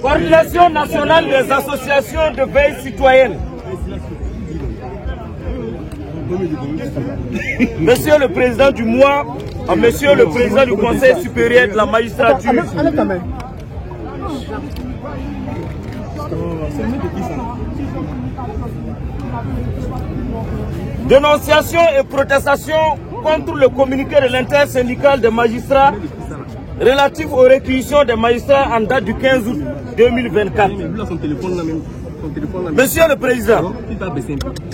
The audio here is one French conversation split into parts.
Coordination nationale des associations de veille citoyenne. Monsieur le président du mois, monsieur le président du Conseil supérieur de la magistrature. Dénonciation et protestation contre le communiqué de l'intersyndical des magistrats relatif aux réquisitions des magistrats en date du 15 août 2024. Monsieur le Président,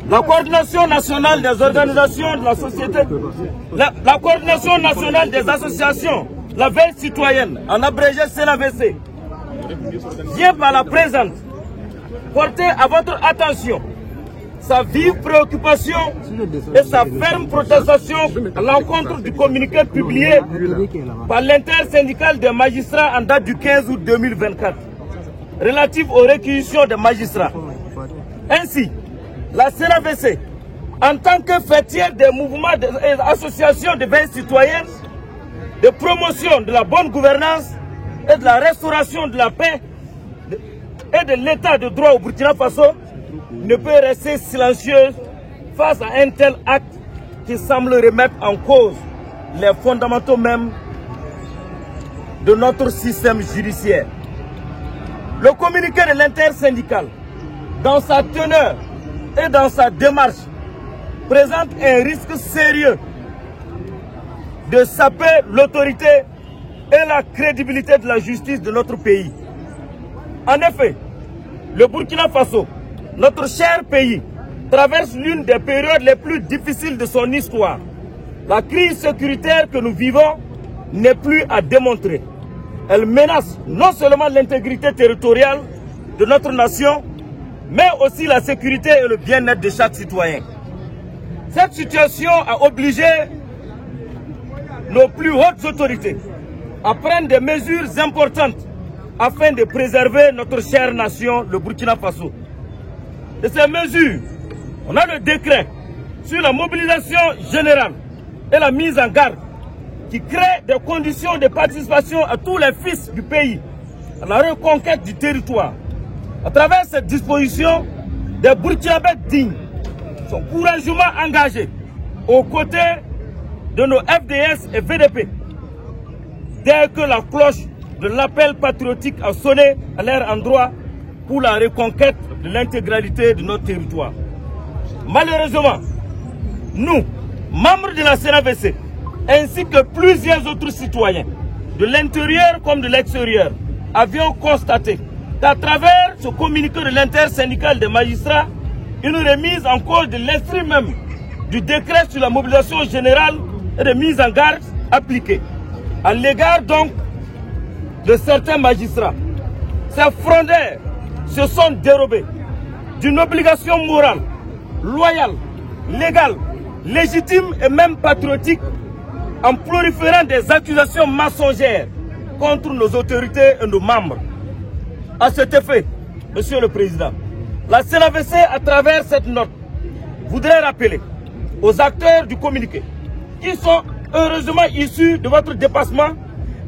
la coordination nationale des organisations de la société, la coordination nationale des associations, la veille citoyenne, en abrégé CNAVC, vient par la présente porter à votre attention sa vive préoccupation et sa ferme protestation à l'encontre du communiqué publié par l'intersyndical des magistrats en date du 15 août 2024, relatif aux réquisitions des magistrats. Ainsi, la CNAVC, en tant que fêtière des mouvements et associations de veille citoyenne, de promotion de la bonne gouvernance et de la restauration de la paix et de l'état de droit au Burkina Faso, ne peut rester silencieuse face à un tel acte qui semble remettre en cause les fondamentaux même de notre système judiciaire. Le communiqué de l'intersyndical, dans sa teneur et dans sa démarche, présente un risque sérieux de saper l'autorité et la crédibilité de la justice de notre pays. En effet, le Burkina Faso, notre cher pays, traverse l'une des périodes les plus difficiles de son histoire. La crise sécuritaire que nous vivons n'est plus à démontrer. Elle menace non seulement l'intégrité territoriale de notre nation, mais aussi la sécurité et le bien-être de chaque citoyen. Cette situation a obligé nos plus hautes autorités à prendre des mesures importantes afin de préserver notre chère nation, le Burkina Faso. De ces mesures, on a le décret sur la mobilisation générale et la mise en garde qui crée des conditions de participation à tous les fils du pays à la reconquête du territoire. À travers cette disposition, des Burkinabés dignes sont courageusement engagés aux côtés de nos FDS et VDP dès que la cloche de l'appel patriotique a sonné à leur endroit pour la reconquête de l'intégralité de notre territoire. Malheureusement, nous, membres de la CNAVC, ainsi que plusieurs autres citoyens, de l'intérieur comme de l'extérieur, avions constaté qu'à travers ce communiqué de l'intersyndical des magistrats, une remise en cause de l'esprit même du décret sur la mobilisation générale et de mise en garde appliquée, à l'égard donc de certains magistrats. Ces frondeurs se sont dérobés d'une obligation morale, loyale, légale, légitime et même patriotique en proliférant des accusations mensongères contre nos autorités et nos membres. À cet effet, Monsieur le Président, la CNAVC, à travers cette note, voudrait rappeler aux acteurs du communiqué qui sont heureusement issus de votre dépassement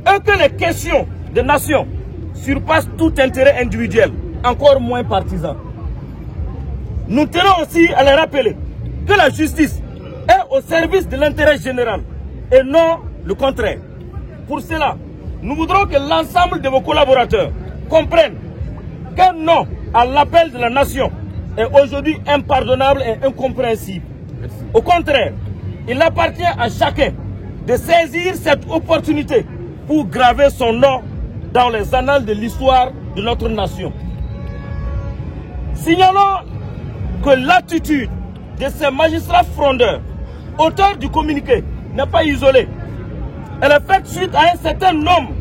et que les questions de nation surpassent tout intérêt individuel, encore moins partisan. Nous tenons aussi à les rappeler que la justice est au service de l'intérêt général et non le contraire. Pour cela, nous voudrons que l'ensemble de vos collaborateurs comprennent qu'un non à l'appel de la nation est aujourd'hui impardonnable et incompréhensible. Au contraire, il appartient à chacun de saisir cette opportunité pour graver son nom dans les annales de l'histoire de notre nation. Signalons que l'attitude de ces magistrats frondeurs, auteurs du communiqué, n'est pas isolée. Elle est faite suite à un certain nombre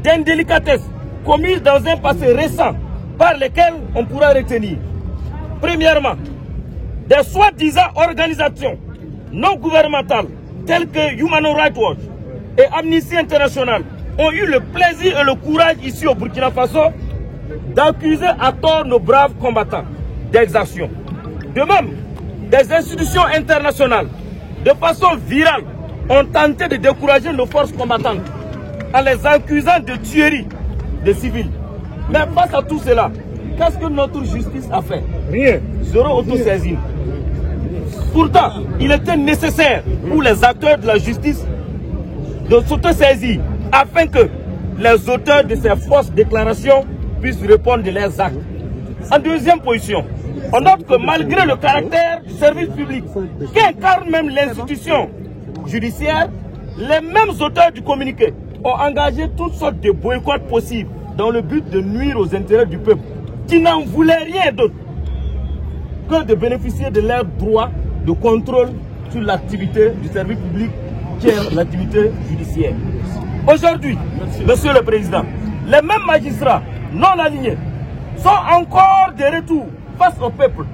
d'indélicatesses commises dans un passé récent par lesquelles on pourra retenir. Premièrement, des soi-disant organisations non gouvernementales telles que Human Rights Watch et Amnesty International ont eu le plaisir et le courage ici au Burkina Faso d'accuser à tort nos braves combattants d'exaction. De même, des institutions internationales, de façon virale, ont tenté de décourager nos forces combattantes en les accusant de tuerie de civils. Mais face à tout cela, qu'est-ce que notre justice a fait? Rien. Zéro autosaisine. Pourtant, il était nécessaire pour les acteurs de la justice de s'autosaisir afin que les auteurs de ces fausses déclarations puissent répondre de leurs actes. En deuxième position, on note que malgré le caractère du service public qui incarne même l'institution judiciaire, les mêmes auteurs du communiqué ont engagé toutes sortes de boycotts possibles dans le but de nuire aux intérêts du peuple, qui n'en voulait rien d'autre que de bénéficier de leurs droits de contrôle sur l'activité du service public qui est l'activité judiciaire. Aujourd'hui, Monsieur le Président, les mêmes magistrats non alignés sont encore de retour face au peuple.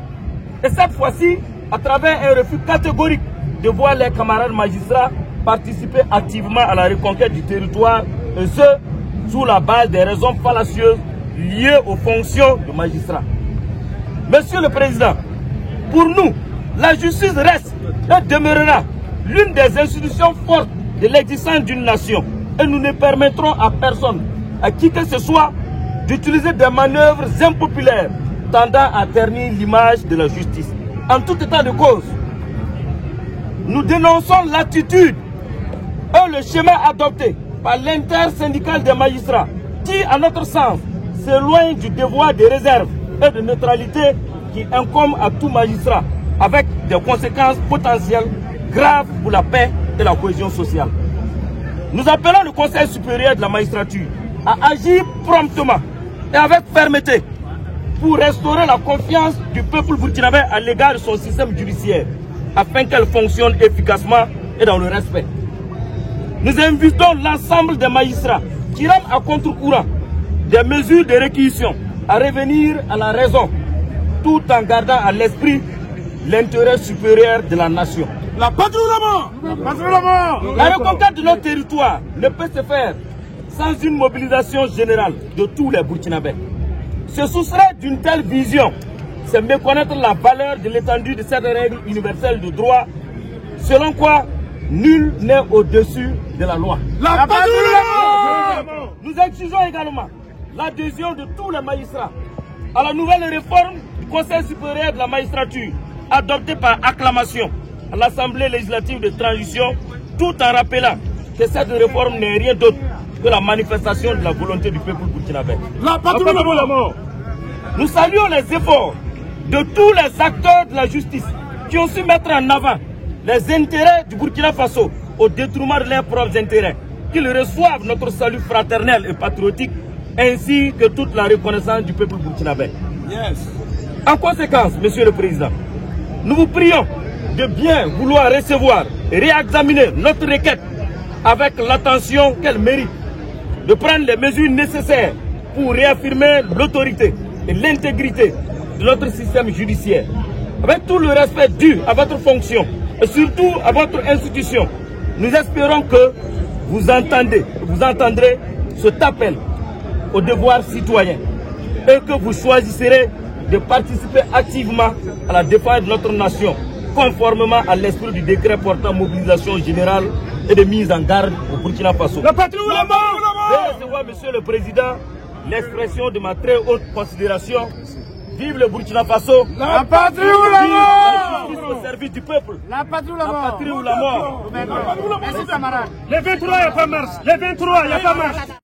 Et cette fois-ci, à travers un refus catégorique de voir les camarades magistrats participer activement à la reconquête du territoire, et ce, sous la base des raisons fallacieuses liées aux fonctions de magistrats. Monsieur le Président, pour nous, la justice reste et demeurera l'une des institutions fortes de l'existence d'une nation. Et nous ne permettrons à personne, à qui que ce soit, d'utiliser des manœuvres impopulaires tendant à ternir l'image de la justice. En tout état de cause, nous dénonçons l'attitude et le schéma adopté par l'intersyndicale des magistrats qui, à notre sens, s'éloigne du devoir de réserve et de neutralité qui incombe à tout magistrat, avec des conséquences potentielles graves pour la paix et la cohésion sociale. Nous appelons le Conseil supérieur de la magistrature à agir promptement et avec fermeté pour restaurer la confiance du peuple burkinabé à l'égard de son système judiciaire, afin qu'elle fonctionne efficacement et dans le respect. Nous invitons l'ensemble des magistrats qui rament à contre-courant des mesures de réquisition à revenir à la raison, tout en gardant à l'esprit l'intérêt supérieur de la nation. La patrie ou la mort! La patrie ou la mort! La reconquête de notre territoire ne peut se faire sans une mobilisation générale de tous les Burkinabés. Se soustraire d'une telle vision, c'est méconnaître la valeur de l'étendue de cette règle universelle de droit, selon quoi nul n'est au-dessus de la loi. La patrie ou la mort! Nous exigeons également l'adhésion de tous les magistrats à la nouvelle réforme du Conseil supérieur de la magistrature, adoptée par acclamation à l'Assemblée législative de transition, tout en rappelant que cette réforme n'est rien d'autre que la manifestation de la volonté du peuple burkinabé. La patrie ou la mort! Nous saluons les efforts de tous les acteurs de la justice qui ont su mettre en avant les intérêts du Burkina Faso au détriment de leurs propres intérêts, qu'ils reçoivent notre salut fraternel et patriotique, ainsi que toute la reconnaissance du peuple burkinabé. En conséquence, Monsieur le Président, nous vous prions de bien vouloir recevoir et réexaminer notre requête avec l'attention qu'elle mérite, de prendre les mesures nécessaires pour réaffirmer l'autorité et l'intégrité de notre système judiciaire, avec tout le respect dû à votre fonction et surtout à votre institution. Nous espérons que vous entendrez cet appel au devoir citoyen et que vous choisirez de participer activement à la défense de notre nation, conformément à l'esprit du décret portant mobilisation générale et de mise en garde au Burkina Faso. La patrie ou la mort! Je recevoir, Monsieur le Président, l'expression de ma très haute considération. Vive le Burkina Faso! La patrie ou la mort! La justice au service du peuple! La patrie ou la mort! La patrie ou la mort! Merci camarades! Les 23, il n'y a pas marche! Les 23, il n'y a pas marche!